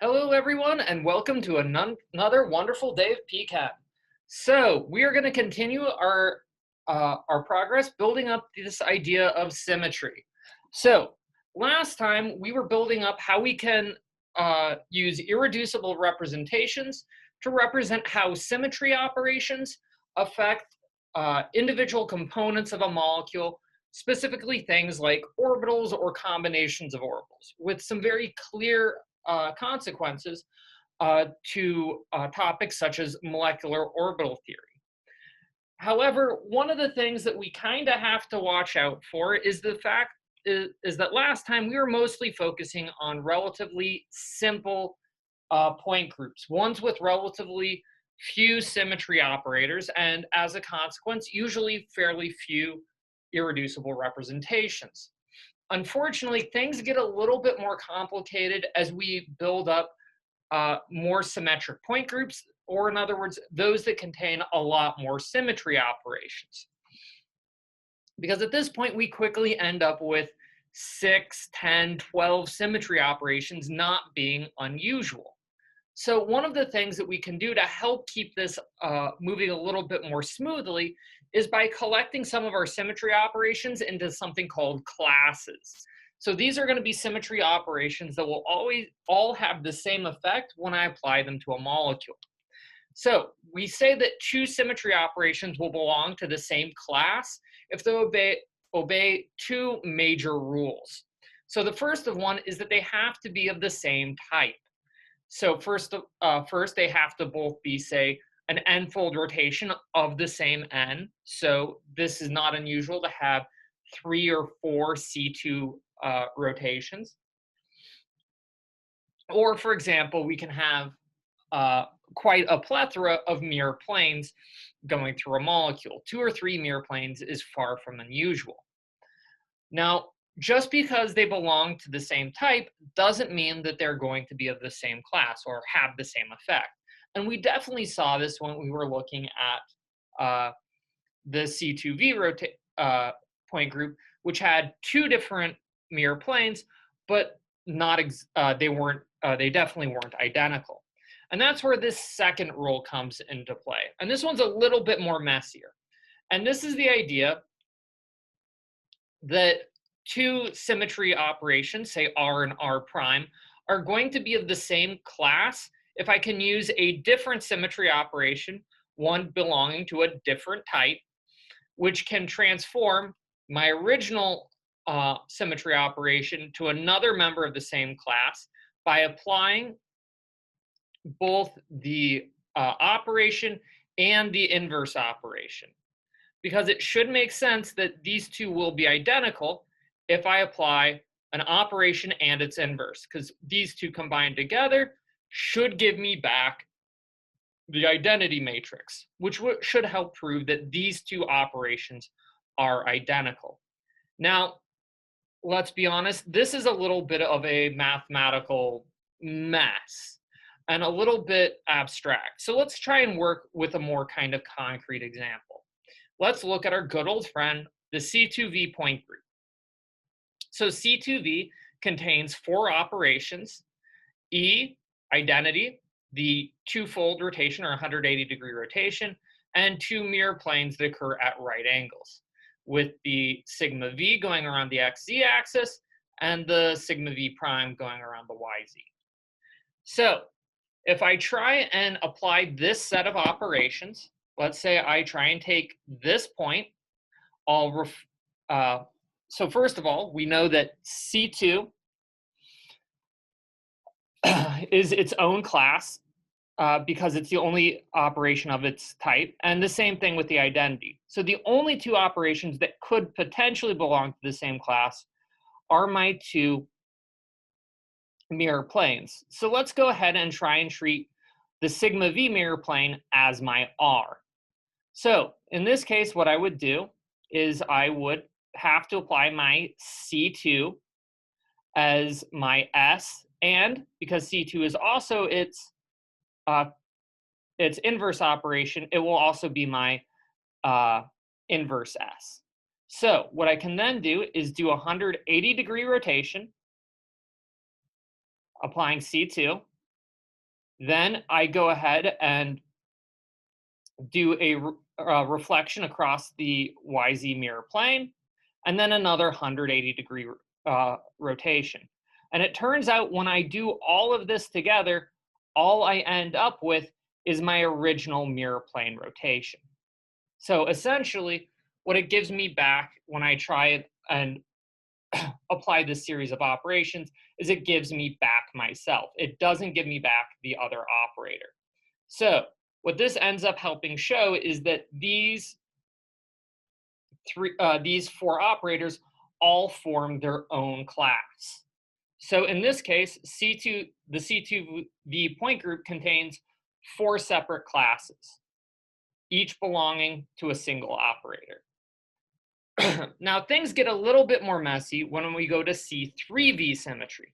Hello, everyone, and welcome to another wonderful day of PCAT. So we are going to continue our progress building up this idea of symmetry. So last time we were building up how we can use irreducible representations to represent how symmetry operations affect individual components of a molecule, specifically things like orbitals or combinations of orbitals, with some very clear consequences to topics such as molecular orbital theory. However, one of the things that we kind of have to watch out for is the fact is that last time we were mostly focusing on relatively simple point groups, ones with relatively few symmetry operators, and as a consequence, usually fairly few irreducible representations. Unfortunately, things get a little bit more complicated as we build up more symmetric point groups, or in other words, those that contain a lot more symmetry operations. Because at this point, we quickly end up with 6, 10, 12 symmetry operations not being unusual. So one of the things that we can do to help keep this moving a little bit more smoothly is by collecting some of our symmetry operations into something called classes. So these are going to be symmetry operations that will always all have the same effect when I apply them to a molecule. So we say that two symmetry operations will belong to the same class if they obey two major rules. So the first of one is that they have to be of the same type. So first, they have to both be, say, an n-fold rotation of the same n. So this is not unusual to have 3 or 4 C2 rotations. Or, for example, we can have quite a plethora of mirror planes going through a molecule. 2 or 3 mirror planes is far from unusual. Now, just because they belong to the same type doesn't mean that they're going to be of the same class or have the same effect. And we definitely saw this when we were looking at the C2V point group, which had 2 different mirror planes, but they definitely weren't identical. And that's where this second rule comes into play. And this one's a little bit more messier. And this is the idea that 2 symmetry operations, say R and R prime, are going to be of the same class if I can use a different symmetry operation, one belonging to a different type, which can transform my original symmetry operation to another member of the same class by applying both the operation and the inverse operation. Because it should make sense that these two will be identical if I apply an operation and its inverse, because these two combined together should give me back the identity matrix, which should help prove that these two operations are identical. Now, let's be honest, this is a little bit of a mathematical mess and a little bit abstract. So let's try and work with a more kind of concrete example. Let's look at our good old friend, the C2V point group. So C2V contains 4 operations: E, identity, the 2-fold rotation or 180-degree rotation, and 2 mirror planes that occur at right angles, with the sigma V going around the XZ axis and the sigma V prime going around the YZ. So if I try and apply this set of operations, let's say I try and take this point, so first of all, we know that C2 is its own class because it's the only operation of its type, and the same thing with the identity. So the only 2 operations that could potentially belong to the same class are my 2 mirror planes. So let's go ahead and try and treat the sigma V mirror plane as my R. So in this case, what I would do is I would have to apply my C2 as my S, and because C2 is also its inverse operation, it will also be my inverse S. So what I can then do is do a 180-degree rotation, applying C2, Then I go ahead and do a reflection across the YZ mirror plane, and then another 180-degree rotation. And it turns out when I do all of this together, all I end up with is my original mirror plane rotation. So essentially, what it gives me back when I try it and apply this series of operations is it gives me back myself. It doesn't give me back the other operator. So what this ends up helping show is that these four operators all form their own class. So in this case, the C2V point group contains four separate classes, each belonging to a single operator. Now things get a little bit more messy when we go to C3V symmetry.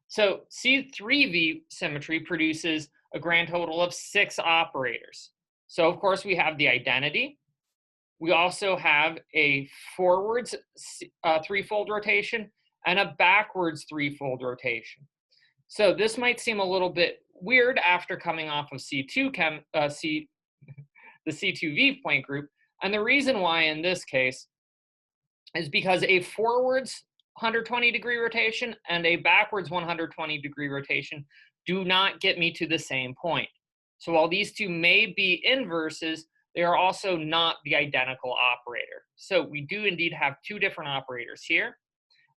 So C3V symmetry produces a grand total of 6 operators. So of course we have the identity. We also have a forwards threefold rotation and a backwards threefold rotation. So this might seem a little bit weird after coming off of the C2V point group. And the reason why in this case is because a forwards 120-degree rotation and a backwards 120-degree rotation do not get me to the same point. So while these two may be inverses, they are also not the identical operator. So we do indeed have two different operators here.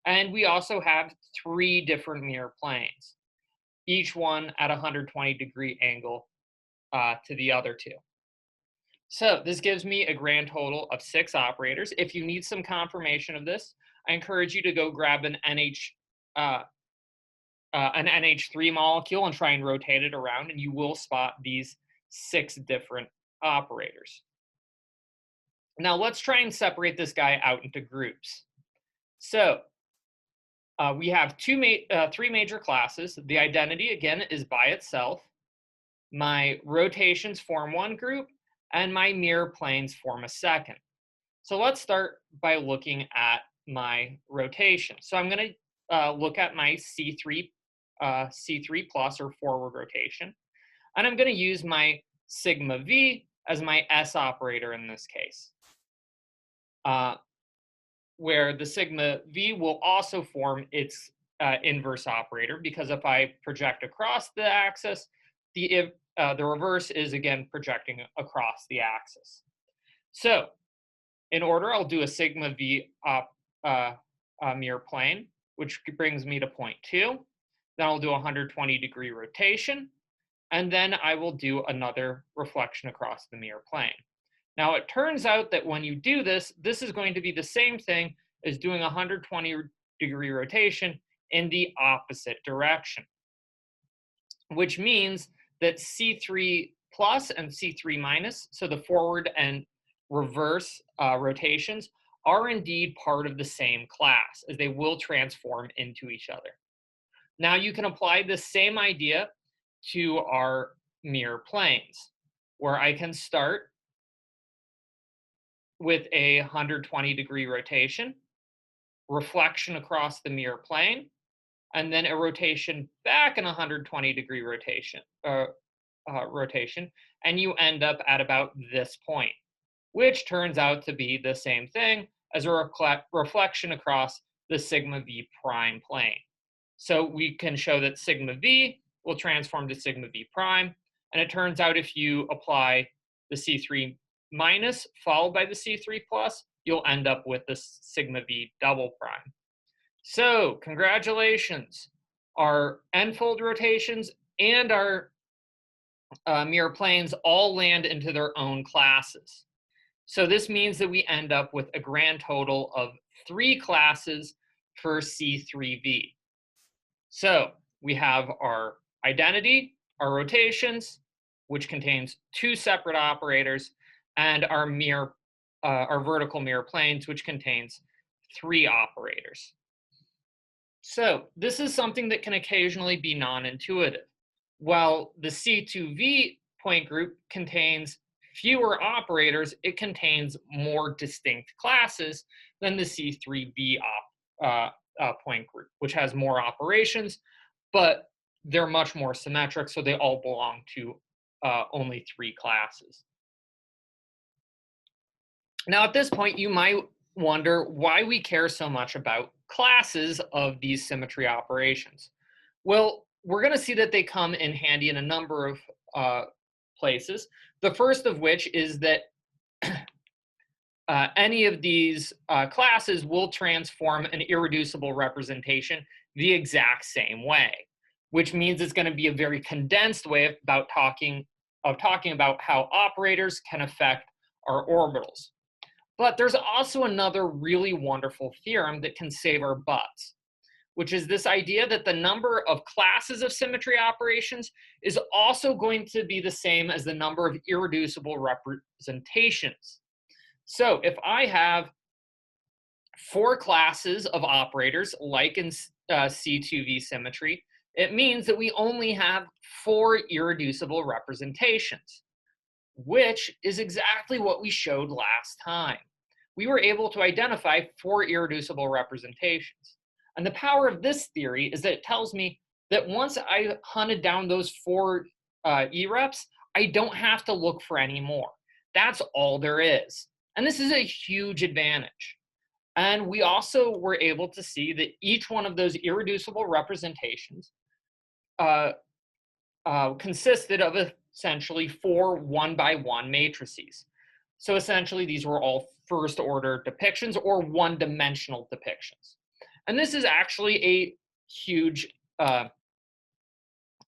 And we also have 3 different mirror planes, each one at a 120-degree angle to the other two. So this gives me a grand total of 6 operators. If you need some confirmation of this, I encourage you to go grab an NH3 molecule and try and rotate it around, and you will spot these 6 different operators. Now let's try and separate this guy out into groups. So we have 3 major classes. The identity, again, is by itself. My rotations form one group, and my mirror planes form a second. So let's start by looking at my rotation. So I'm going to look at my C3 plus or forward rotation, and I'm going to use my sigma V as my S operator in this case, where the sigma V will also form its inverse operator, because if I project across the axis, the reverse is again projecting across the axis. So in order, I'll do a sigma V mirror plane, which brings me to point 2. Then I'll do a 120-degree rotation, and then I will do another reflection across the mirror plane. Now it turns out that when you do this, this is going to be the same thing as doing a 120-degree rotation in the opposite direction, which means that C3 plus and C3 minus, so the forward and reverse rotations, are indeed part of the same class, as they will transform into each other. Now you can apply the same idea to our mirror planes, where I can start with a 120-degree rotation, reflection across the mirror plane, and then a rotation back in a 120-degree rotation, and you end up at about this point, which turns out to be the same thing as a reflection across the sigma V prime plane. So we can show that sigma V will transform to sigma V prime, and it turns out if you apply the C3 minus followed by the C3 plus, you'll end up with the sigma V double prime. So congratulations, our n-fold rotations and our mirror planes all land into their own classes. So this means that we end up with a grand total of 3 classes for C3V. So we have our identity, our rotations, which contains 2 separate operators, and our vertical mirror planes, which contains 3 operators. So this is something that can occasionally be non-intuitive. While the C2V point group contains fewer operators, it contains more distinct classes than the C3V point group, which has more operations, but they're much more symmetric, so they all belong to only 3 classes. Now, at this point, you might wonder why we care so much about classes of these symmetry operations. Well, we're going to see that they come in handy in a number of places. The first of which is that any of these classes will transform an irreducible representation the exact same way, which means it's going to be a very condensed way of talking about how operators can affect our orbitals. But there's also another really wonderful theorem that can save our butts, which is this idea that the number of classes of symmetry operations is also going to be the same as the number of irreducible representations. So if I have 4 classes of operators, like in C2V symmetry, it means that we only have 4 irreducible representations, which is exactly what we showed last time. We were able to identify 4 irreducible representations. And the power of this theory is that it tells me that once I hunted down those 4 E-reps, I don't have to look for any more. That's all there is. And this is a huge advantage. And we also were able to see that each one of those irreducible representations consisted of essentially 4 1-by-1 matrices. So essentially, these were all first order depictions or one-dimensional depictions. And this is actually a huge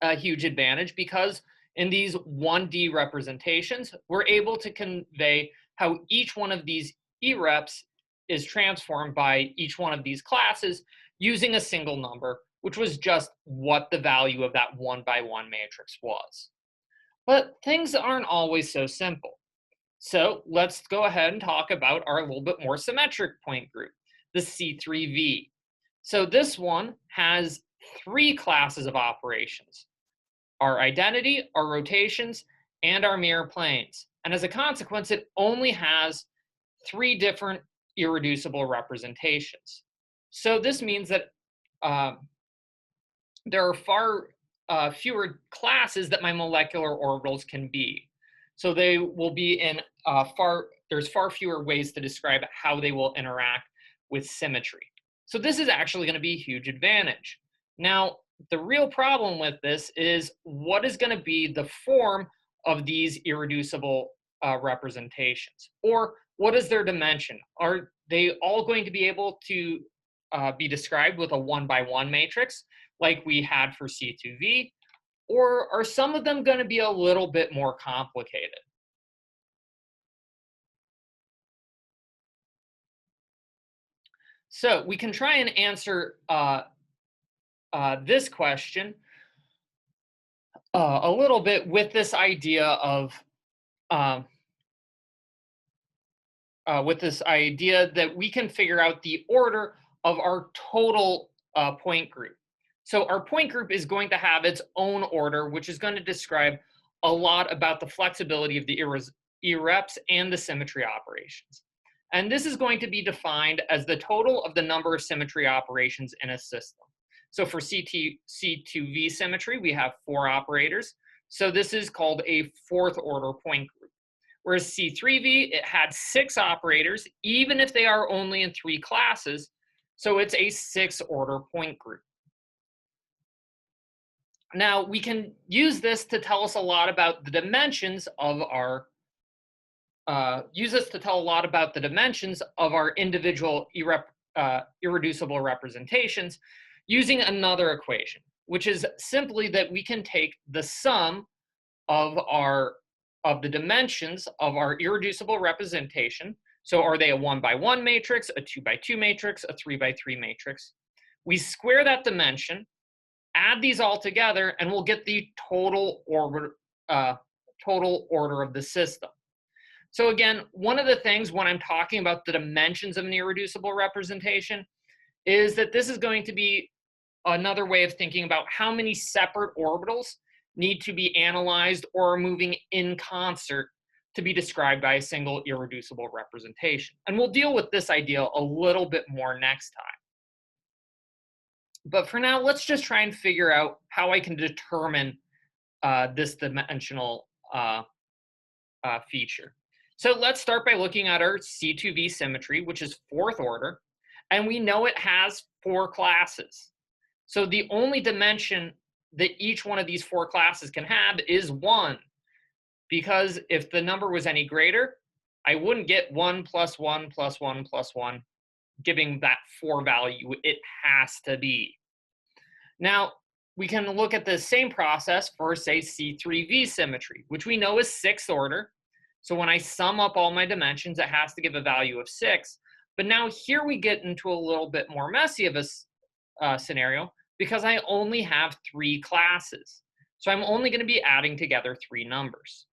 advantage, because in these 1D representations, we're able to convey how each one of these E-reps is transformed by each one of these classes using a single number, which was just what the value of that 1-by-1 matrix was. But things aren't always so simple. So let's go ahead and talk about our little bit more symmetric point group, the C3V. So this one has 3 classes of operations: our identity, our rotations, and our mirror planes. And as a consequence, it only has 3 different irreducible representations. So this means that there are far fewer classes that my molecular orbitals can be. So they will be in there's far fewer ways to describe how they will interact with symmetry. So this is actually going to be a huge advantage. Now, the real problem with this is, what is going to be the form of these irreducible representations? Or what is their dimension? Are they all going to be able to be described with a 1-by-1 matrix like we had for C2V? Or are some of them going to be a little bit more complicated? So we can try and answer this question a little bit with this idea of that we can figure out the order of our total point group. So our point group is going to have its own order, which is going to describe a lot about the flexibility of the E-reps and the symmetry operations. And this is going to be defined as the total of the number of symmetry operations in a system. So for C2V symmetry, we have 4 operators. So this is called a 4th order point group. Whereas C3V, it had 6 operators, even if they are only in 3 classes. So it's a 6th order point group. Now, we can use this to tell us a lot about the dimensions of our individual irreducible representations using another equation, which is simply that we can take the sum of the dimensions of our irreducible representation. So are they a 1-by-1 matrix, a 2-by-2 matrix, a 3-by-3 matrix? We square that dimension, add these all together, and we'll get the total order of the system. So again, one of the things when I'm talking about the dimensions of an irreducible representation is that this is going to be another way of thinking about how many separate orbitals need to be analyzed or are moving in concert to be described by a single irreducible representation. And we'll deal with this idea a little bit more next time. But for now, let's just try and figure out how I can determine this dimensional feature. So let's start by looking at our C2V symmetry, which is fourth order, and we know it has four classes. So the only dimension that each one of these four classes can have is 1, because if the number was any greater, I wouldn't get 1 plus 1 plus 1 plus 1, giving that 4 value. It has to be. Now, we can look at the same process for, say, C3V symmetry, which we know is sixth order. So when I sum up all my dimensions, it has to give a value of 6. But now here we get into a little bit more messy of a scenario, because I only have 3 classes. So I'm only going to be adding together 3 numbers.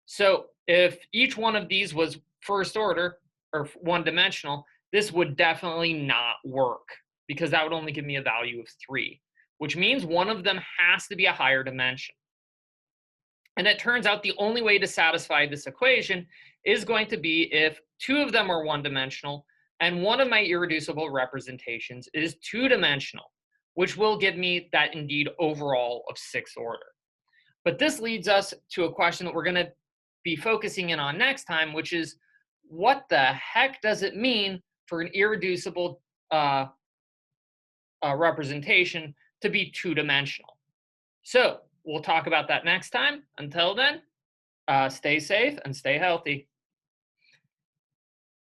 So if each one of these was first order or one dimensional, this would definitely not work, because that would only give me a value of 3, which means one of them has to be a higher dimension. And it turns out the only way to satisfy this equation is going to be if 2 of them are one-dimensional and one of my irreducible representations is 2-dimensional, which will give me that indeed overall of 6th order. But this leads us to a question that we're going to be focusing in on next time, which is, what the heck does it mean for an irreducible representation to be 2-dimensional? So we'll talk about that next time. Until then, stay safe and stay healthy.